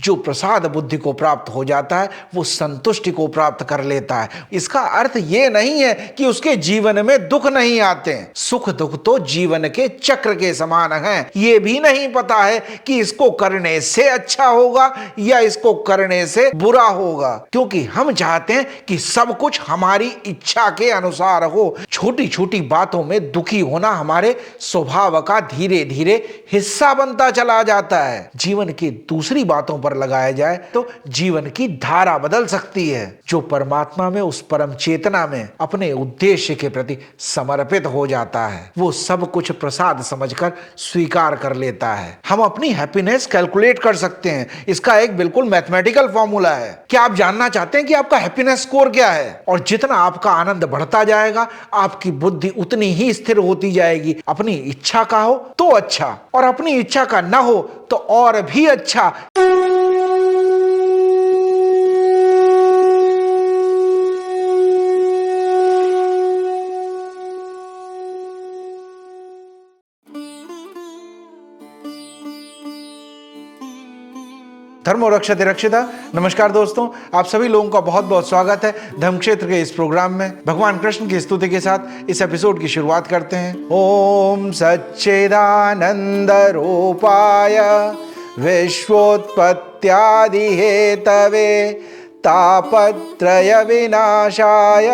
जो प्रसाद बुद्धि को प्राप्त हो जाता है वो संतुष्टि को प्राप्त कर लेता है। इसका अर्थ ये नहीं है कि उसके जीवन में दुख नहीं आते। सुख दुख तो जीवन के चक्र के समान हैं। ये भी नहीं पता है कि इसको करने से अच्छा होगा या इसको करने से बुरा होगा, क्योंकि हम चाहते हैं कि सब कुछ हमारी इच्छा के अनुसार हो। छोटी छोटी बातों में दुखी होना हमारे स्वभाव का धीरे धीरे हिस्सा बनता चला जाता है। जीवन की दूसरी बातों पर लगाया जाए तो जीवन की धारा बदल सकती है। जो परमात्मा में, उस परम चेतना में अपने उद्देश्य के प्रति समर्पित हो जाता है, वो सब कुछ प्रसाद समझकर स्वीकार कर लेता है। हम अपनी हैप्पीनेस कैलकुलेट कर सकते हैं। इसका एक बिल्कुल मैथमेटिकल फॉर्मूला है। क्या आप जानना चाहते हैं कि आपका हैप्पीनेस स्कोर क्या है? और जितना आपका आनंद बढ़ता जाएगा, आपकी बुद्धि उतनी ही स्थिर होती जाएगी। अपनी इच्छा का हो तो अच्छा, और अपनी इच्छा का ना हो तो और भी अच्छा। धर्मो रक्षते रक्षिता। नमस्कार दोस्तों, आप सभी लोगों का बहुत बहुत स्वागत है धर्म क्षेत्र के इस प्रोग्राम में। भगवान कृष्ण की स्तुति के साथ इस एपिसोड की शुरुआत करते हैं। ओम सच्चिदानंद रूपाय विश्वोत्पत्त्यादि हेतवे तापत्रय विनाशाय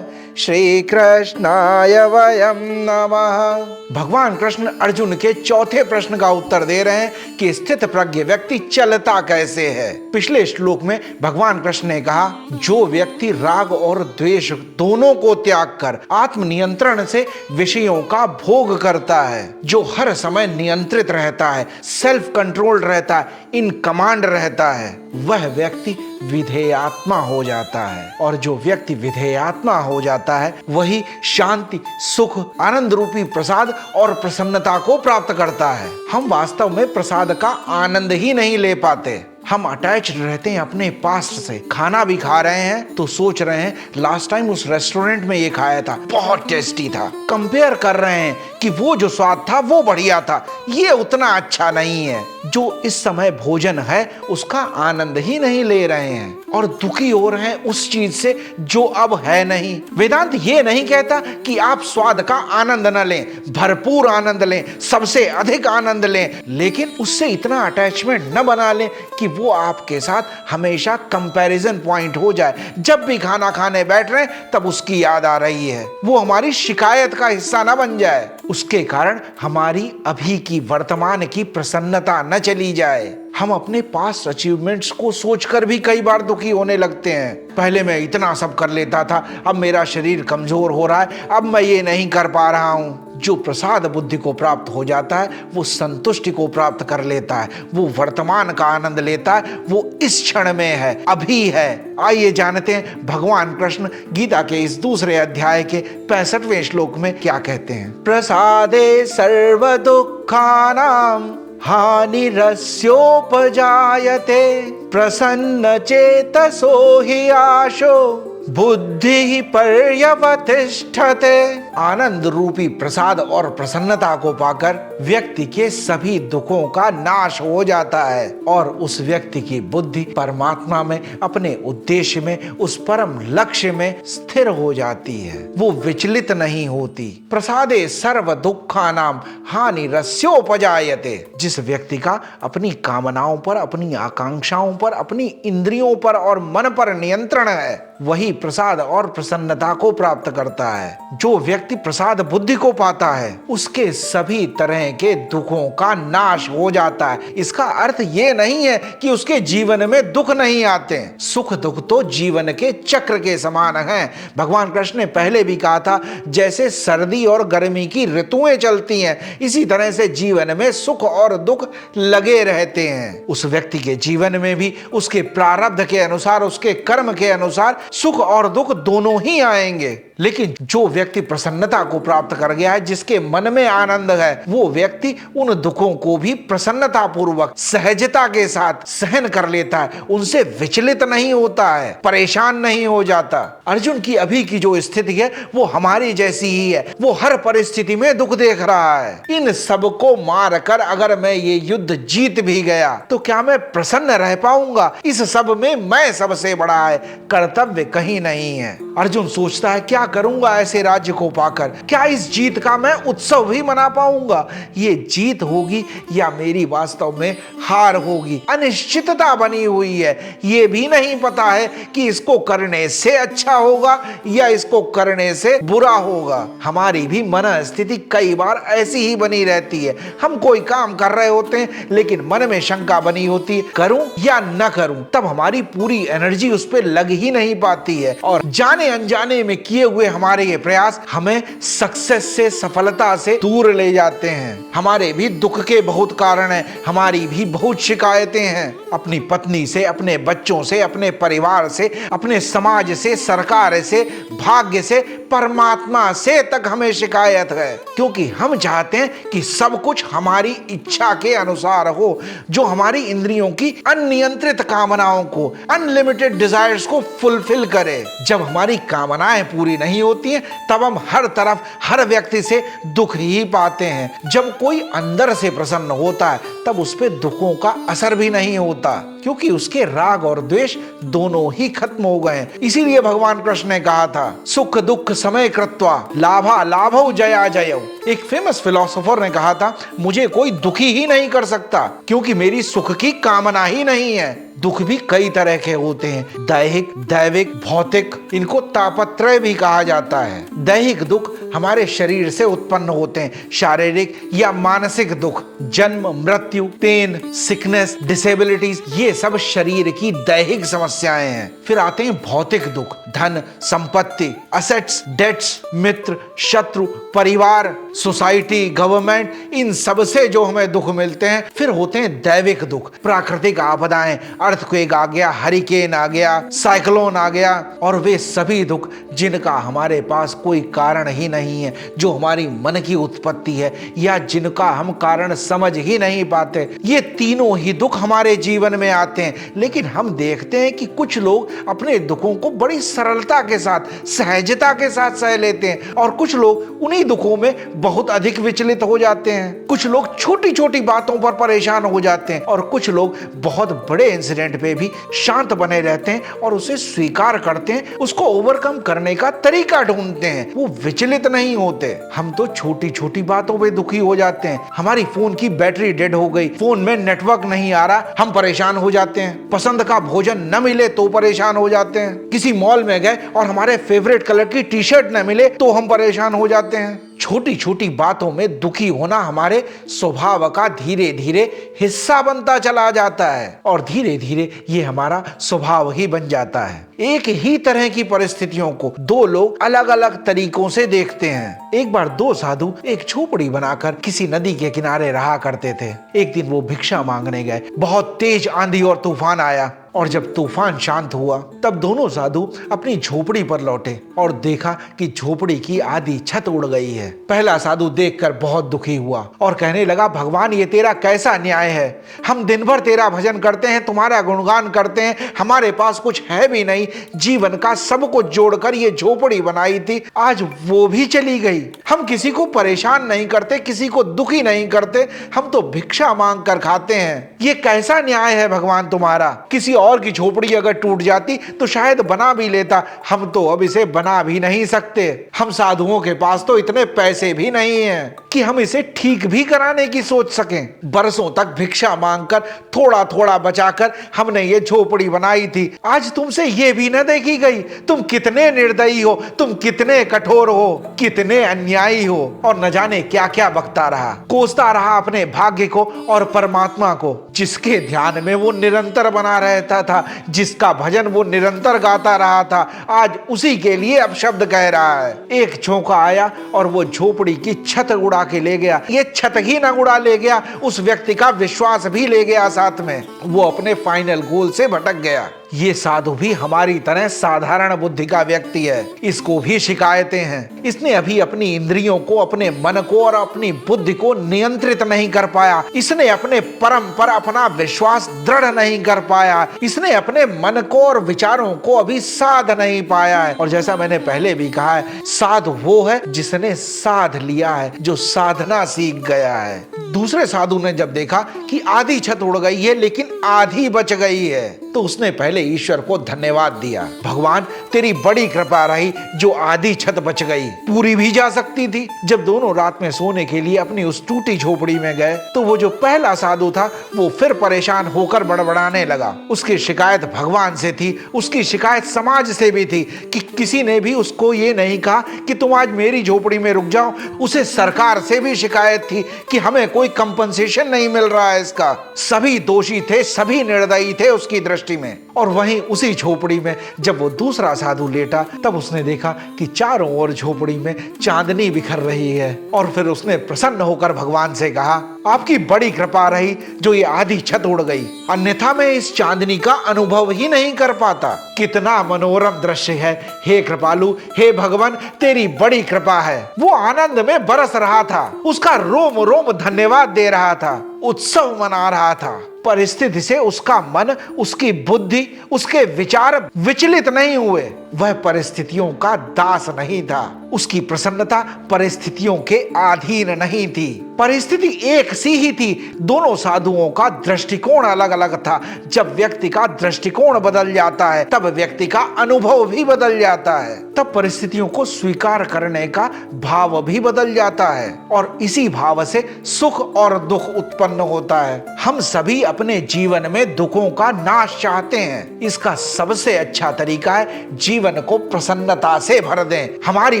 श्री कृष्णाय वयम नमः। भगवान कृष्ण अर्जुन के चौथे प्रश्न का उत्तर दे रहे हैं कि स्थित प्रज्ञ व्यक्ति चलता कैसे है। पिछले श्लोक में भगवान कृष्ण ने कहा, जो व्यक्ति राग और द्वेष दोनों को त्याग कर आत्मनियंत्रण से विषयों का भोग करता है, जो हर समय नियंत्रित रहता है, सेल्फ कंट्रोल्ड रहता है, इन कमांड रहता है, वह व्यक्ति विधेयात्मा हो जाता है। और जो व्यक्ति विधेयात्मा हो जाता है वही शांति, सुख, आनंद रूपी प्रसाद और प्रसन्नता को प्राप्त करता है। हम वास्तव में प्रसाद का आनंद ही नहीं ले पाते। हम अटैच्ड रहते हैं अपने पास्ट से। खाना भी खा रहे हैं तो सोच रहे हैं लास्ट टाइम उस रेस्टोरेंट में ये खाया था, बहुत टेस्टी था। कंपेयर कर रहे हैं कि वो जो स्वाद था वो बढ़िया था, ये उतना अच्छा नहीं है। जो इस समय भोजन है उसका आनंद ही नहीं ले रहे हैं और दुखी हो रहे हैं उस चीज से जो अब है नहीं। वेदांत ये नहीं कहता कि आप स्वाद का आनंद न लें, भरपूर आनंद लें, सबसे अधिक आनंद लें, लेकिन उससे इतना अटैचमेंट न बना लें कि वो आपके साथ हमेशा कंपैरिजन पॉइंट हो जाए। जब भी खाना खाने बैठ रहे हैं तब उसकी याद आ रही है, वो हमारी शिकायत का हिस्सा ना बन जाए। उसके कारण हमारी अभी की वर्तमान की प्रसन्नता न चली जाए। हम अपने पास्ट अचीवमेंट्स को सोचकर भी कई बार दुखी होने लगते हैं। पहले मैं इतना सब कर लेता था, अब मेरा शरीर कमजोर हो रहा है, अब मैं ये नहीं कर पा रहा हूँ। जो प्रसाद बुद्धि को प्राप्त हो जाता है वो संतुष्टि को प्राप्त कर लेता है, वो वर्तमान का आनंद लेता है, वो इस क्षण में है, अभी है। आइए जानते हैं भगवान कृष्ण गीता के इस दूसरे अध्याय के 65वें श्लोक में क्या कहते हैं। प्रसादे सर्व दुःखानां हानिरस्योपजायते प्रसन्न चेतसो हि आशो बुद्धि पर्यवतिष्ठते। आनंद रूपी प्रसाद और प्रसन्नता को पाकर व्यक्ति के सभी दुखों का नाश हो जाता है और उस व्यक्ति की बुद्धि परमात्मा में, अपने उद्देश्य में, उस परम लक्ष्य में स्थिर हो जाती है। वो विचलित नहीं होती। प्रसादे सर्व दुःखानां हानिरस्योपजायते। जिस व्यक्ति का अपनी कामनाओं पर, अपनी आकांक्षाओं पर, अपनी इंद्रियों पर और मन पर नियंत्रण है, वही प्रसाद और प्रसन्नता को प्राप्त करता है। जो व्यक्ति प्रसाद बुद्धि को पाता है उसके सभी तरह के दुखों का नाश हो जाता है। इसका अर्थ ये नहीं है कि उसके जीवन में दुख नहीं आते। सुख दुख तो जीवन के चक्र के समान हैं। भगवान कृष्ण ने पहले भी कहा था, जैसे सर्दी और गर्मी की ऋतुएं चलती हैं, इसी तरह से जीवन में सुख और दुख लगे रहते हैं। उस व्यक्ति के जीवन में भी उसके प्रारब्ध के अनुसार, उसके कर्म के अनुसार सुख और दुख दोनों ही आएंगे। लेकिन जो व्यक्ति प्रसन्न प्रसन्नता को प्राप्त कर गया है, जिसके मन में आनंद है, वो व्यक्ति उन दुखों को भी प्रसन्नता पूर्वक सहजता के साथ सहन कर लेता है, उनसे विचलित नहीं होता है, परेशान नहीं हो जाता। अर्जुन की अभी की जो स्थिति है वो हमारी जैसी ही है, वो हर परिस्थिति में दुख देख रहा है। इन सब को मार कर अगर मैं ये युद्ध जीत भी गया तो क्या मैं प्रसन्न रह पाऊंगा? इस सब में मैं सबसे बड़ा है, कर्तव्य कहीं नहीं है। अर्जुन सोचता है क्या करूंगा ऐसे राज्य को पाकर, क्या इस जीत का मैं उत्सव भी मना पाऊंगा? ये जीत होगी या मेरी वास्तव में हार होगी? अनिश्चितता बनी हुई है, ये भी नहीं पता है कि इसको करने से अच्छा होगा या इसको करने से बुरा होगा। हमारी भी मन स्थिति कई बार ऐसी ही बनी रहती है, हम कोई काम कर रहे होते हैं लेकिन मन में शंका बनी होती है, करूं या न करूं, तब हमारी पूरी एनर्जी उस पर लग ही नहीं पाती है और जाने अनजाने में किए हुए हमारे ये प्रयास हमें सक्सेस से, सफलता से दूर ले जाते हैं। हमारे भी दुख के बहुत कारण हैं, हमारी भी बहुत शिकायतें हैं, अपनी पत्नी से, अपने बच्चों से, अपने परिवार से, अपने समाज से, सरकार से, भाग्य से, परमात्मा से तक हमें शिकायत है, क्योंकि हम चाहते हैं कि सब कुछ हमारी इच्छा के अनुसार हो, जो हमारी इंद्रियों की अनियंत्रित कामनाओं को, अनलिमिटेड डिजायर्स को फुलफिल करे। जब हमारी कामनाएं पूरी नहीं होती हैं तब हम हर तरफ, हर व्यक्ति से दुख ही पाते हैं। जब कोई अंदर से प्रसन्न होता है तब उस पे दुखों का असर भी नहीं होता, क्योंकि उसके राग और द्वेष दोनों ही खत्म हो गए। इसीलिए भगवान कृष्ण ने कहा था, सुख दुख समय कृत्वा लाभा लाभौ जया जयौ। एक फेमस फिलोसोफर ने कहा था, मुझे कोई दुखी ही नहीं कर सकता क्योंकि मेरी सुख की कामना ही नहीं है। दुख भी कई तरह के होते हैं, दैहिक, दैविक, भौतिक, इनको तापत्रय भी कहा जाता है। दैहिक दुख हमारे शरीर से उत्पन्न होते हैं, शारीरिक या मानसिक दुख, जन्म, मृत्यु, पेन, सिकनेस, डिसेबिलिटीज, ये सब शरीर की दैहिक समस्याएं हैं। फिर आते हैं भौतिक दुख, धन, संपत्ति, असेट्स, डेट्स, मित्र, शत्रु, परिवार, सोसाइटी, गवर्नमेंट, इन सब से जो हमें दुख मिलते हैं। फिर होते हैं दैविक दुख, प्राकृतिक आपदाएं, अर्थक्वेक आ गया, हरिकेन आ गया, साइक्लोन आ गया, और वे सभी दुख जिनका हमारे पास कोई कारण ही नहीं है, जो हमारी मन की उत्पत्ति है या जिनका हम कारण समझ ही नहीं पाते। ये तीनों ही दुख हमारे जीवन में आते हैं, लेकिन हम देखते हैं कि कुछ लोग अपने दुखों को बड़ी सरलता के साथ, सहजता के साथ सह लेते हैं और कुछ लोग उन्हीं दुखों में बहुत अधिक विचलित हो जाते हैं। कुछ लोग छोटी छोटी बातों पर परेशान हो जाते हैं और कुछ लोग बहुत बड़े इंसिडेंट पे भी शांत बने रहते हैं और उसे स्वीकार करते हैं, उसको ओवरकम करने का तरीका ढूंढते हैं, वो विचलित नहीं होते। हम तो छोटी छोटी बातों पे दुखी हो जाते हैं। हमारी फोन की बैटरी डेड हो गई, फोन में नेटवर्क नहीं आ रहा, हम परेशान हो जाते हैं। पसंद का भोजन न मिले तो परेशान हो जाते हैं। किसी मॉल में गए और हमारे फेवरेट कलर की टी शर्ट न मिले तो हम परेशान हो जाते हैं। छोटी छोटी बातों में दुखी होना हमारे स्वभाव का धीरे धीरे हिस्सा बनता चला जाता है और धीरे धीरे ये हमारा स्वभाव ही बन जाता है। एक ही तरह की परिस्थितियों को दो लोग अलग अलग तरीकों से देखते हैं। एक बार दो साधु एक झोपड़ी बनाकर किसी नदी के किनारे रहा करते थे। एक दिन वो भिक्षा मांगने गए, बहुत तेज आंधी और तूफान आया और जब तूफान शांत हुआ तब दोनों साधु अपनी झोपड़ी पर लौटे और देखा कि झोपड़ी की आधी छत उड़ गई है। पहला साधु देखकर बहुत दुखी हुआ और कहने लगा, भगवान ये तेरा कैसा न्याय है? हम दिन भर तेरा भजन करते हैं, तुम्हारा गुणगान करते हैं, हमारे पास कुछ है भी नहीं, जीवन का सब कुछ जोड़कर ये झोपड़ी बनाई थी, आज वो भी चली गई। हम किसी को परेशान नहीं करते, किसी को दुखी नहीं करते, हम तो भिक्षा मांग कर खाते हैं। ये कैसा न्याय है भगवान तुम्हारा? किसी और की झोपड़ी अगर टूट जाती तो शायद बना भी लेता, हम तो अब इसे बना भी नहीं सकते। हम साधुओं के पास तो इतने पैसे भी नहीं हैं कि हम इसे ठीक भी कराने की सोच सकें। बरसों तक भिक्षा मांगकर थोड़ा थोड़ा बचाकर हमने ये झोपड़ी बनाई थी, आज तुमसे ये भी न देखी गई। तुम कितने निर्दयी हो, तुम कितने कठोर हो, कितने अन्यायी हो। और न जाने क्या क्या बकता रहा, कोसता रहा अपने भाग्य को और परमात्मा को, जिसके ध्यान में वो निरंतर बना रहता था, जिसका भजन वो निरंतर गाता रहा था, आज उसी के लिए अपशब्द कह रहा है। एक झोंका आया और वो झोपड़ी की छत उड़ा के ले गया। ये छत ही न उड़ा ले गया, उस व्यक्ति का विश्वास भी ले गया साथ में। वो अपने फाइनल गोल से भटक गया। ये साधु भी हमारी तरह साधारण बुद्धि का व्यक्ति है, इसको भी शिकायतें हैं। इसने अभी अपनी इंद्रियों को, अपने मन को और अपनी बुद्धि को नियंत्रित नहीं कर पाया। इसने अपने परम पर अपना विश्वास दृढ़ नहीं कर पाया। इसने अपने मन को और विचारों को अभी साध नहीं पाया है। और जैसा मैंने पहले भी कहा है, साधु वो है जिसने साध लिया है, जो साधना सीख गया है। दूसरे साधु ने जब देखा कि आधी छत उड़ गई है लेकिन आधी बच गई है, तो उसने पहले ईश्वर को धन्यवाद दिया। भगवान तेरी बड़ी कृपा रही जो आधी छत बच गई, पूरी भी जा सकती थी। जब दोनों रात में सोने के लिए अपनी उस टूटी झोपड़ी में गए तो वो जो पहला साधु था वो फिर परेशान होकर बड़बड़ाने लगा। उसकी शिकायत भगवान से थी, उसकी शिकायत समाज से भी थी कि किसी ने भी उसको ये नहीं कहा कि तुम आज मेरी झोपड़ी में रुक जाओ। उसे सरकार से भी शिकायत थी कि हमें कोई कंपनसेशन नहीं मिल रहा है इसका। सभी दोषी थे, सभी निर्दयी थे उसकी दृष्टि में। और वहीं उसी झोपड़ी में जब वो दूसरा साधु लेटा तब उसने देखा कि चारों ओर झोपड़ी में चांदनी बिखर रही है। और फिर उसने प्रसन्न होकर भगवान से कहा, आपकी बड़ी कृपा रही जो ये आधी छत उड़ गई, अन्यथा मैं इस चांदनी का अनुभव ही नहीं कर पाता। कितना मनोरम दृश्य है, हे कृपालु, हे भगवान, तेरी बड़ी कृपा है। वो आनंद में बरस रहा था, उसका रोम रोम धन्यवाद दे रहा था, उत्सव मना रहा था। परिस्थिति से उसका मन, उसकी बुद्धि, उसके विचार विचलित नहीं हुए। वह परिस्थितियों का दास नहीं था। उसकी प्रसन्नता परिस्थितियों के अधीन नहीं थी। परिस्थिति एक सी ही थी, दोनों साधुओं का दृष्टिकोण अलग अलग था। जब व्यक्ति का दृष्टिकोण बदल जाता है तब व्यक्ति का अनुभव भी बदल जाता है, तब परिस्थितियों को स्वीकार करने का भाव भी बदल जाता है और इसी भाव से सुख और दुख उत्पन्न होता है। हम सभी अपने जीवन में दुखों का नाश चाहते हैं। इसका सबसे अच्छा तरीका है जीवन को प्रसन्नता से भर दें। हमारी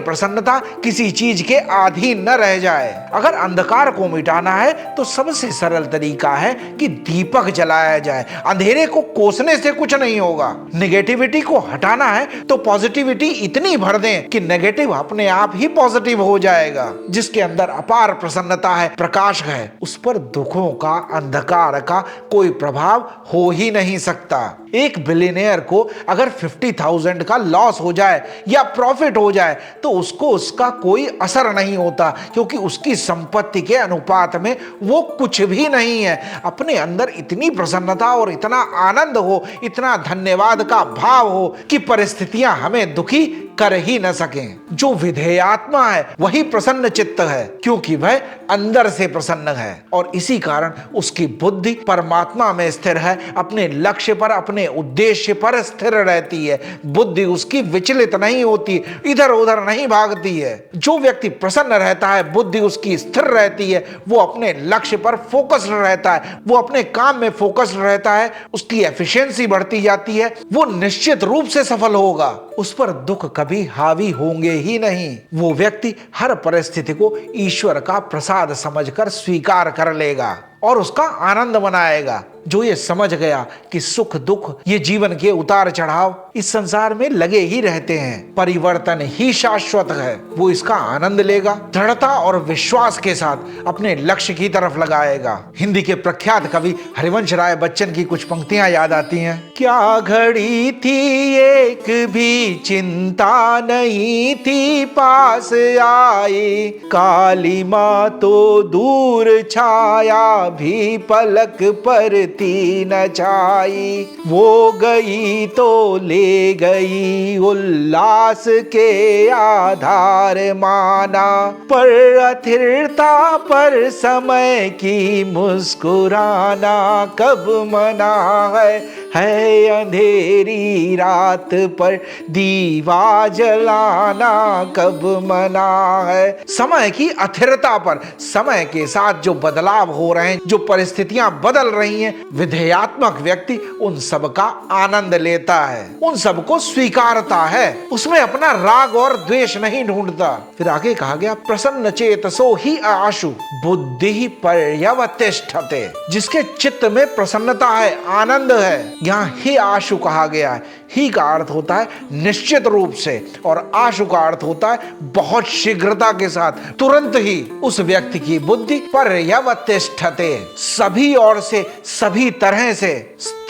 प्रसन्नता किसी चीज के अधीन न रह जाए। अगर अंधकार को मिटाना है तो सबसे सरल तरीका है कि दीपक जलाया जाए। अंधेरे को कोसने से कुछ नहीं होगा। नेगेटिविटी को हटाना है तो पॉजिटिविटी इतनी भर दें कि नेगेटिव अपने आप ही पॉजिटिव हो जाएगा। जिसके अंदर अपार प्रसन्नता है, प्रकाश है, उस पर दुखों का, अंधकार का कोई प्रभाव हो ही नहीं सकता। एक बिलियनियर को अगर 50,000 का लॉस हो जाए या प्रॉफिट हो जाए तो उसको उसका कोई असर नहीं होता, क्योंकि उसकी संपत्ति के अनुपात में वो कुछ भी नहीं है। अपने अंदर इतनी प्रसन्नता और इतना आनंद हो, इतना धन्यवाद का भाव हो कि परिस्थितियां हमें दुखी कर ही न सकें। जो विधेयात्मा है वही प्रसन्न चित्त है, क्योंकि वह अंदर से प्रसन्न है और इसी कारण उसकी बुद्धि परमात्मा में स्थिर है, अपने लक्ष्य पर, अपने उद्देश्य पर स्थिर रहती है। बुद्धि उसकी विचलित नहीं होती, इधर उधर नहीं भागती है। जो व्यक्ति प्रसन्न रहता है, बुद्धि उसकी स्थिर रहती है, वो अपने लक्ष्य पर फोकस्ड रहता है, वो अपने काम में फोकस्ड रहता है, उसकी एफिशिएंसी बढ़ती जाती है, वो निश्चित रूप से सफल होगा। उस पर दुख कभी हावी होंगे ही नहीं। वो व्यक्ति हर परिस्थिति को ईश्वर का प्रसाद समझकर स्वीकार कर लेगा और उसका आनंद मनाएगा। जो ये समझ गया कि सुख दुख, ये जीवन के उतार चढ़ाव इस संसार में लगे ही रहते हैं, परिवर्तन ही शाश्वत है, वो इसका आनंद लेगा, दृढ़ता और विश्वास के साथ अपने लक्ष्य की तरफ लगाएगा। हिंदी के प्रख्यात कवि हरिवंश राय बच्चन की कुछ पंक्तियां याद आती हैं। क्या घड़ी थी एक भी चिंता नहीं थी पास आई, काली माँ तो दूर छाया भी पलक पर थी न छाई, वो गई तो ले गई उल्लास के आधार माना, पर अथिरता पर समय की मुस्कुराना कब मना है अंधेरी रात पर दीवा जलाना कब मना है। समय की अथिरता पर, समय के साथ जो बदलाव हो रहे हैं, जो परिस्थितियां बदल रही हैं, विधेयात्मक व्यक्ति उन सब का आनंद लेता है, उन सब को स्वीकारता है, उसमें अपना राग और द्वेष नहीं ढूंढता। फिर आगे कहा गया, प्रसन्न चेतसो ही आशु बुद्धि पर्यवतिष्ठते। जिसके चित्त में प्रसन्नता है, आनंद है, यहाँ ही आशु कहा गया है। ही का अर्थ होता है निश्चित रूप से और आशु का अर्थ होता है बहुत शीघ्रता के साथ, तुरंत ही। उस व्यक्ति की बुद्धि पर्यवतिष्ठते, सभी ओर से, सभी तरह से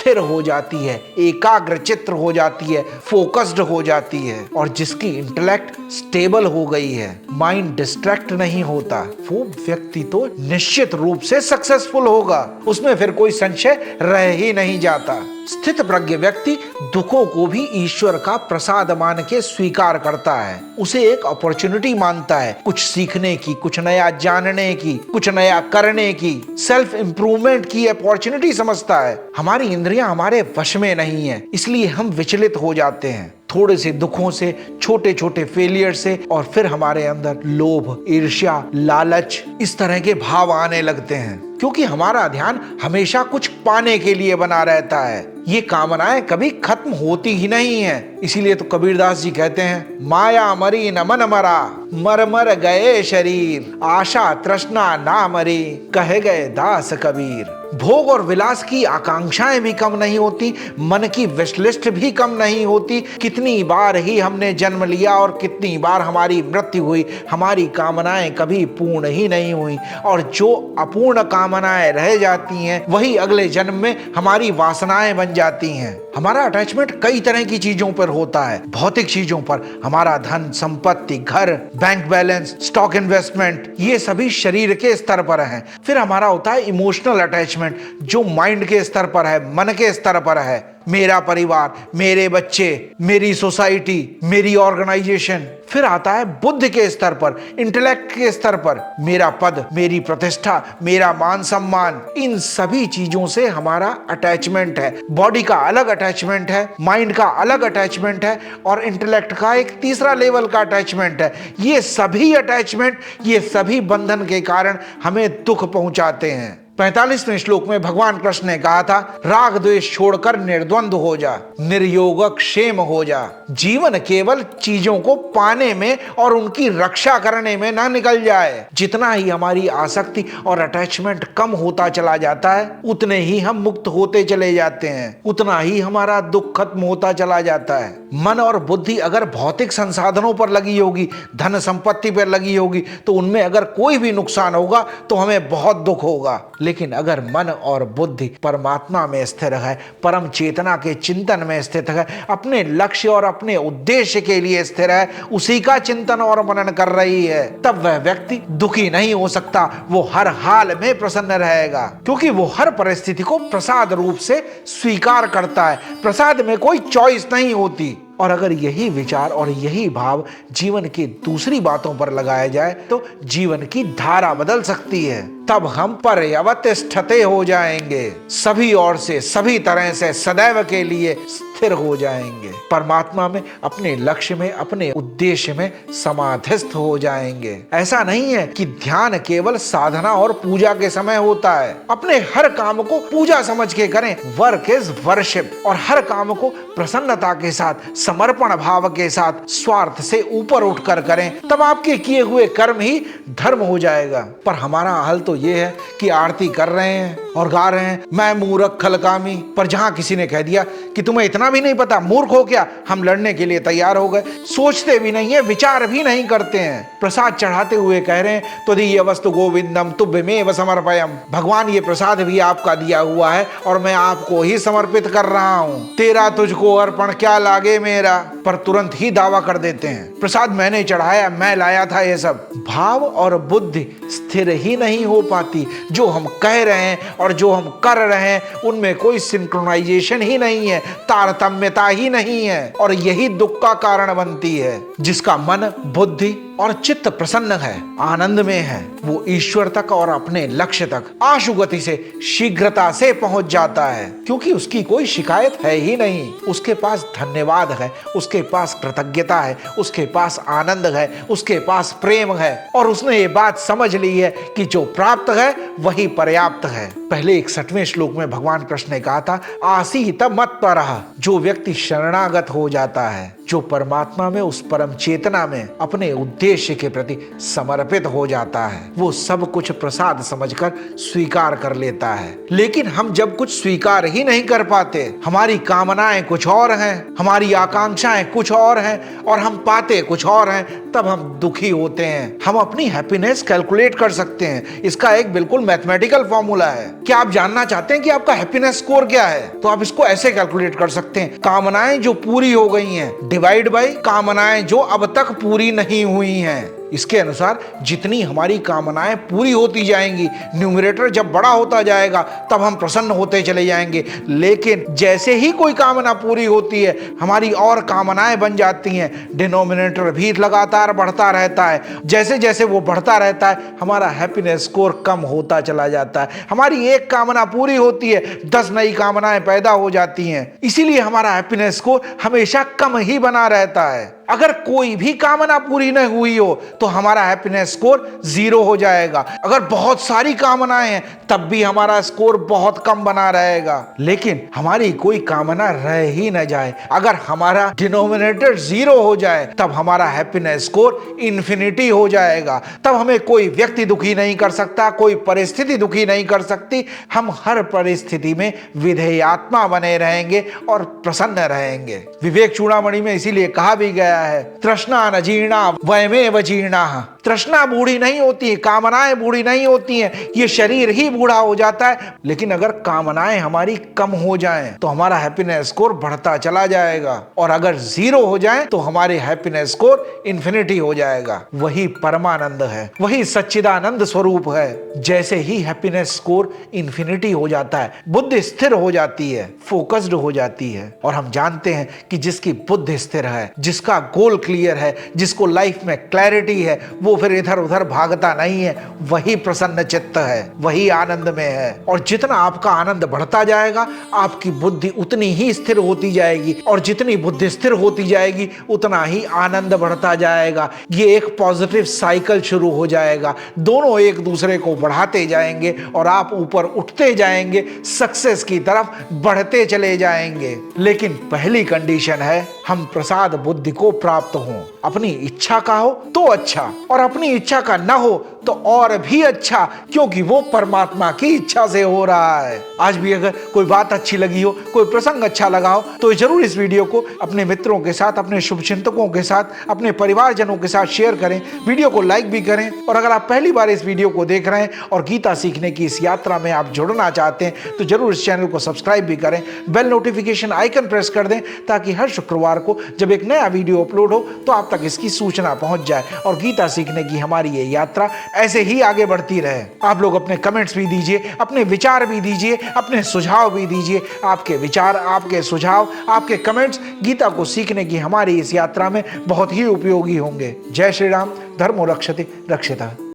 स्थिर हो जाती है, एकाग्र चित्र हो जाती है, फोकस्ड हो जाती है, और जिसकी इंटेलेक्ट स्टेबल हो गई है, माइंड डिस्ट्रैक्ट नहीं होता, वो व्यक्ति तो निश्चित रूप से सक्सेसफुल होगा। उसमें फिर कोई संशय रह ही नहीं जाता। स्थित प्रज्ञ व्यक्ति दुखों को भी ईश्वर का प्रसाद मान के स्वीकार करता है, उसे एक अपॉर्चुनिटी मानता है, कुछ सीखने की, कुछ नया जानने की, कुछ नया करने की, सेल्फ इंप्रूवमेंट की अपॉर्चुनिटी समझता है। हमारी इंद्रियां हमारे वश में नहीं है, इसलिए हम विचलित हो जाते हैं थोड़े से दुखों से, छोटे छोटे फेलियर से, और फिर हमारे अंदर लोभ, ईर्ष्या, लालच, इस तरह के भाव आने लगते हैं, क्योंकि हमारा ध्यान हमेशा कुछ पाने के लिए बना रहता है। ये कामनाएं कभी खत्म होती ही नहीं है। इसीलिए तो कबीरदास जी कहते हैं, माया मरी न मन मरा, मर मर गए शरीर, आशा तृष्णा ना मरी, कहे गए दास कबीर। भोग और विलास की आकांक्षाएं भी कम नहीं होती, मन की विश लिस्ट भी कम नहीं होती। कितनी बार ही हमने जन्म लिया और कितनी बार हमारी मृत्यु हुई, हमारी कामनाएं कभी पूर्ण ही नहीं हुई, और जो अपूर्ण कामनाएं रह जाती हैं वही अगले जन्म में हमारी वासनाएं बन जाती हैं। हमारा अटैचमेंट कई तरह की चीजों पर होता है। भौतिक चीजों पर, हमारा धन संपत्ति, घर, बैंक बैलेंस, स्टॉक इन्वेस्टमेंट, ये सभी शरीर के स्तर पर हैं। फिर हमारा होता है इमोशनल अटैचमेंट, जो माइंड के स्तर पर है, मन के स्तर पर है। मेरा परिवार, मेरे बच्चे, मेरी सोसाइटी, मेरी ऑर्गेनाइजेशन। फिर आता है बुद्धि के स्तर पर, इंटेलेक्ट के स्तर पर, मेरा पद, मेरी प्रतिष्ठा, मेरा मान सम्मान। इन सभी चीजों से हमारा अटैचमेंट है। बॉडी का अलग अटैचमेंट है, माइंड का अलग अटैचमेंट है, और इंटेलेक्ट का एक तीसरा लेवल का अटैचमेंट है। ये सभी अटैचमेंट, ये सभी बंधन के कारण हमें दुख पहुंचाते हैं। 45वें श्लोक में भगवान कृष्ण ने कहा था, राग द्वेष छोड़कर निर्द्वंद हो जा, निर्योग क्षेम हो जा। जीवन केवल चीजों को पाने में और उनकी रक्षा करने में ना निकल जाए। जितना ही हमारी आसक्ति और अटैचमेंट कम होता चला जाता है, उतने ही हम मुक्त होते चले जाते हैं, उतना ही हमारा दुख खत्म होता चला जाता है। मन और बुद्धि अगर भौतिक संसाधनों पर लगी होगी, धन संपत्ति पर लगी होगी, तो उनमें अगर कोई भी नुकसान होगा तो हमें बहुत दुख होगा। लेकिन अगर मन और बुद्धि परमात्मा में स्थिर है, परम चेतना के चिंतन में स्थित है, अपने लक्ष्य और अपने उद्देश्य के लिए स्थिर है, उसी का चिंतन और मनन कर रही है, तब वह व्यक्ति दुखी नहीं हो सकता। वो हर हाल में प्रसन्न रहेगा, क्योंकि वो हर परिस्थिति को प्रसाद रूप से स्वीकार करता है। प्रसाद में कोई चॉइस नहीं होती। और अगर यही विचार और यही भाव जीवन की दूसरी बातों पर लगाया जाए तो जीवन की धारा बदल सकती है। तब हम पर्यवतिष्ठते हो जाएंगे, सभी ओर से, सभी तरह से सदैव के लिए स्थिर हो जाएंगे। परमात्मा में, अपने लक्ष्य में, अपने उद्देश्य में समाधिस्थ हो जाएंगे। ऐसा नहीं है कि ध्यान केवल साधना और पूजा के समय होता है। अपने हर काम को पूजा समझ के करें, वर्क इज वर्शिप, और हर काम को प्रसन्नता के साथ, समर्पण भाव के साथ, स्वार्थ से ऊपर उठकर करें, तब आपके किए हुए कर्म ही धर्म हो जाएगा। पर हमारा हाल तो ये है कि आरती कर रहे हैं और गा रहे हैं, मैं मूर्ख खलकामी, पर जहां किसी ने कह दिया कि तुम्हें इतना भी नहीं पता, मूर्ख हो क्या, हम लड़ने के लिए तैयार हो गए। सोचते भी नहीं है, विचार भी नहीं करते हैं। प्रसाद चढ़ाते हुए कह रहे हैं, तो दीय वस्तु गोविंदम तुभ्यमेव समर्पयम, भगवान ये प्रसाद भी आपका दिया हुआ है और मैं आपको ही समर्पित कर रहा हूं, तेरा तुझको अर्पण क्या लागे मेरा। पर तुरंत ही दावा कर देते हैं, प्रसाद मैंने चढ़ाया, मैं लाया था। ये सब भाव और बुद्धि स्थिर ही नहीं हो पाती। जो हम कह रहे हैं और जो हम कर रहे हैं उनमें कोई सिंक्रोनाइजेशन ही नहीं है, तारतम्यता ही नहीं है, और यही दुख का कारण बनती है। जिसका मन, बुद्धि और चित्त प्रसन्न है, आनंद में है, वो ईश्वर तक और अपने लक्ष्य तक आशु गति से, शीघ्रता से पहुंच जाता है, क्योंकि उसकी कोई शिकायत है ही नहीं। उसके पास धन्यवाद है, उसके पास कृतज्ञता है, उसके पास आनंद है, उसके पास प्रेम है, और उसने ये बात समझ ली है कि जो प्राप्त है वही पर्याप्त है। पहले 61वें श्लोक में भगवान कृष्ण ने कहा था, आसीत मत्परः, जो व्यक्ति शरणागत हो जाता है, जो परमात्मा में, उस परम चेतना में अपने उद्देश्य के प्रति समर्पित हो जाता है, वो सब कुछ प्रसाद समझकर स्वीकार कर लेता है। लेकिन हम जब कुछ स्वीकार ही नहीं कर पाते, हमारी कामनाएं कुछ और हैं, हमारी आकांक्षाएं कुछ और हैं और हम पाते कुछ और हैं, तब हम दुखी होते हैं। हम अपनी हैप्पीनेस कैलकुलेट कर सकते हैं, इसका एक बिल्कुल मैथमेटिकल फॉर्मूला है। क्या आप जानना चाहते हैं कि आपका हैप्पीनेस स्कोर क्या है? तो आप इसको ऐसे कैलकुलेट कर सकते हैं, कामनाएं जो पूरी हो गई हैं डिवाइड बाय कामनाएं जो अब तक पूरी नहीं हुई हैं। इसके अनुसार जितनी हमारी कामनाएं पूरी होती जाएंगी, न्यूमरेटर जब बड़ा होता जाएगा तब हम प्रसन्न होते चले जाएंगे। लेकिन जैसे ही कोई कामना पूरी होती है, हमारी और कामनाएं बन जाती हैं, डिनोमिनेटर भी लगातार बढ़ता रहता है। जैसे जैसे वो बढ़ता रहता है, हमारा हैप्पीनेस स्कोर कम होता चला जाता है। हमारी एक कामना पूरी होती है, 10 नई कामनाएं पैदा हो जाती हैं। इसीलिए हमारा हैप्पीनेस स्कोर हमेशा कम ही बना रहता है। अगर कोई भी कामना पूरी नहीं हुई हो तो हमारा हैप्पीनेस स्कोर 0 हो जाएगा। अगर बहुत सारी कामनाएं हैं तब भी हमारा स्कोर बहुत कम बना रहेगा। लेकिन हमारी कोई कामना रह ही न जाए, अगर हमारा डिनोमिनेटर 0 हो जाए, तब हमारा हैप्पीनेस स्कोर इन्फिनिटी हो जाएगा। तब हमें कोई व्यक्ति दुखी नहीं कर सकता, कोई परिस्थिति दुखी नहीं कर सकती। हम हर परिस्थिति में विधेयात्मा बने रहेंगे और प्रसन्न रहेंगे। विवेक चूड़ामणि में इसीलिए कहा भी गया है, तृष्णा न जीर्णा वयमेव जीर्णाः। तृष्णा बूढ़ी नहीं होती है, कामनाएं बूढ़ी नहीं होती हैं, ये शरीर ही बूढ़ा हो जाता है। लेकिन अगर कामनाएं हमारी कम हो जाएं तो हमारा हैप्पीनेस स्कोर बढ़ता चला जाएगा, और अगर 0 हो जाए तो हमारे हैप्पीनेस स्कोर इन्फिनिटी हो जाएगा। वही परमानंद है, वही सच्चिदानंद स्वरूप है। जैसे ही हैप्पीनेस स्कोर इन्फिनिटी हो जाता है, बुद्धि स्थिर हो जाती है, फोकस्ड हो जाती है। और हम जानते हैं कि जिसकी बुद्धि स्थिर है, जिसका गोल क्लियर है, जिसको लाइफ में क्लैरिटी है, वो फिर इधर उधर भागता नहीं है, वही प्रसन्न चित्त है, वही आनंद में है। और जितना आपका आनंद बढ़ता जाएगा, आपकी बुद्धि उतनी ही स्थिर होती जाएगी, और जितनी बुद्धि स्थिर होती जाएगी उतना ही आनंद बढ़ता जाएगा। ये एक पॉजिटिव साइकिल शुरू हो जाएगा, दोनों एक दूसरे को बढ़ाते जाएंगे और आप ऊपर उठते जाएंगे, सक्सेस की तरफ बढ़ते चले जाएंगे। लेकिन पहली कंडीशन है, हम प्रसाद बुद्धि को प्राप्त हों। अपनी इच्छा का हो तो अच्छा, और अपनी इच्छा का ना हो तो और भी अच्छा, क्योंकि वो परमात्मा की इच्छा से हो रहा है। आज भी अगर कोई बात अच्छी लगी हो, कोई प्रसंग अच्छा लगा हो, तो जरूर इस वीडियो को अपने मित्रों के साथ, अपने शुभचिंतकों के साथ, अपने परिवारजनों के साथ शेयर करें। वीडियो को लाइक भी करें। और अगर आप पहली बार इस वीडियो को देख रहे हैं और गीता सीखने की इस यात्रा में आप जुड़ना चाहते हैं, तो जरूर इस चैनल को सब्सक्राइब भी करें, बेल नोटिफिकेशन आइकन प्रेस कर दें, ताकि हर शुक्रवार को जब एक नया वीडियो अपलोड हो तो आप तक इसकी सूचना पहुंच जाए और गीता सीखने की हमारी ये यात्रा ऐसे ही आगे बढ़ती रहे। आप लोग अपने कमेंट्स भी दीजिए, अपने विचार भी दीजिए, अपने सुझाव भी दीजिए। आपके विचार, आपके सुझाव, आपके कमेंट्स गीता को सीखने की हमारी इस यात्रा में बहुत ही उपयोगी होंगे। जय श्री राम। धर्मो रक्षति रक्षितः।